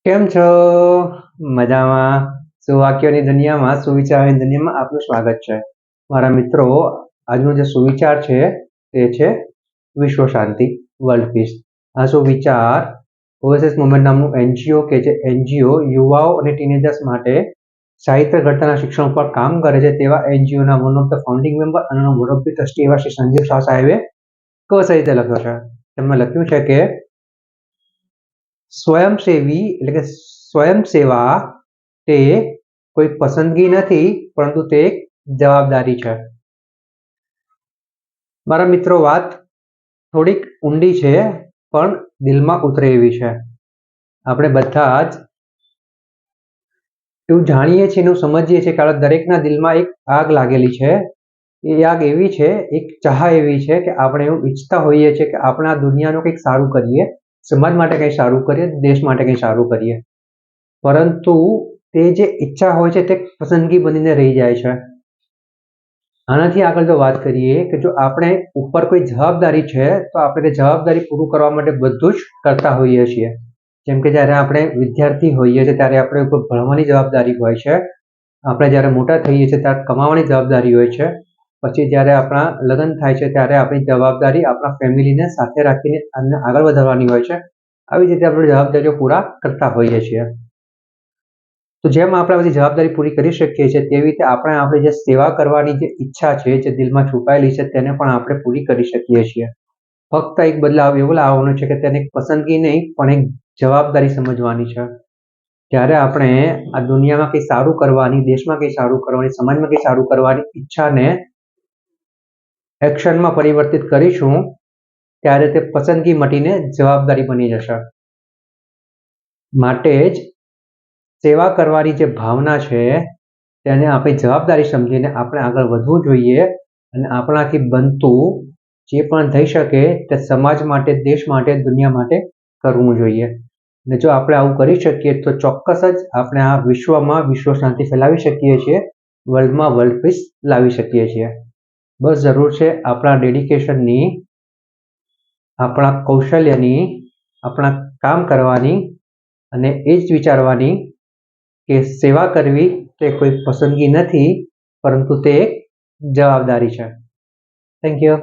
કેમ છો? મજામાં? સુવાક્યોની દુનિયામાં, સુવિચારોની દુનિયામાં આપનું સ્વાગત છે. મારા મિત્રો, આજનો જે સુવિચાર છે તે છે વિશ્વ શાંતિ, વર્લ્ડ પીસ. આ સુવિચાર ઓએસએસ મુવમેન્ટ નામનું એનજીઓ કે જે એનજીઓ યુવાઓ અને ટીનેજર્સ માટે સાહિત્ય ઘડતરના શિક્ષણ પર કામ કરે છે તેવા એનજીઓના one of the founding member અને મુરબ્બી ટ્રસ્ટી એવા શ્રી સંજીવ શાહ સાહેબે સાહિત્ય લખ્યો છે. તેમણે લખ્યું છે કે સ્વયંસેવી એટલે કે સ્વયંસેવા તે કોઈ પસંદગી નથી, પરંતુ તે એક જવાબદારી છે. મારા મિત્રો, વાત થોડીક ઊંડી છે પણ દિલમાં ઉતરે એવી છે. આપણે બધા જ એવું જાણીએ છીએ, એવું સમજીએ છીએ કે દરેકના દિલમાં એક આગ લાગેલી છે. એ આગ એવી છે, એક ચાહ એવી છે કે આપણે એવું ઈચ્છતા હોઈએ છીએ કે આપણે આ દુનિયાનું કંઈક સારું કરીએ, સમાજ માટે કંઈ સારું કરીએ, દેશ માટે કંઈ સારું કરીએ. પરંતુ તે જે ઈચ્છા હોય છે તે પસંદગી બનીને રહી જાય છે. આનાથી આગળ જો વાત કરીએ કે જો આપણે ઉપર કોઈ જવાબદારી છે તો આપણે તે જવાબદારી પૂરું કરવા માટે બધું જ કરતા હોઈએ છીએ. જેમ કે જ્યારે આપણે વિદ્યાર્થી હોઈએ છીએ ત્યારે આપણે ઉપર ભણવાની જવાબદારી હોય છે. આપણે જ્યારે મોટા થઈએ છીએ ત્યારે કમાવાની જવાબદારી હોય છે. પછી જ્યારે આપણા લગ્ન થાય છે ત્યારે આપણી જવાબદારી આપણા ફેમિલીને સાથે રાખીને આગળ વધારવાની હોય છે. આવી રીતે આપણે જવાબદારીઓ પૂરા કરતા હોઈએ છીએ. તો જેમ આપણે બધી જવાબદારી પૂરી કરી શકીએ છીએ તેવી રીતે આપણે આપણી જે સેવા કરવાની જે ઈચ્છા છે, જે દિલમાં છુપાયેલી છે, તેને પણ આપણે પૂરી કરી શકીએ છીએ. ફક્ત એક બદલાવ એવો લાવવાનો છે કે તેને એક પસંદગી નહીં પણ એક જવાબદારી સમજવાની છે. જ્યારે આપણે આ દુનિયામાં કંઈ સારું કરવાની, દેશમાં કંઈ સારું કરવાની, સમાજમાં કંઈ સારું કરવાની ઈચ્છાને એક્શનમાં પરિવર્તિત કરીશું ત્યારે તે પસંદગી મટીને જવાબદારી બની જશે. માટે જ સેવા કરવાની જે ભાવના છે તેને આપણી જવાબદારી સમજીને આપણે આગળ વધવું જોઈએ અને આપણાથી બનતું જે પણ થઈ શકે તે સમાજ માટે, દેશ માટે, દુનિયા માટે કરવું જોઈએ. અને જો આપણે આવું કરી શકીએ તો ચોક્કસ જ આપણે આ વિશ્વમાં વિશ્વ શાંતિ ફેલાવી શકીએ છીએ, વર્લ્ડમાં વર્લ્ડ પીસ લાવી શકીએ છીએ. બસ જરૂર છે આપણા ડેડિકેશનની, આપણા કૌશલ્યની, આપણા કામ કરવાની અને એ જ વિચારવાની કે સેવા કરવી તે કોઈ પસંદગી નથી, પરંતુ તે એક જવાબદારી છે. Thank you.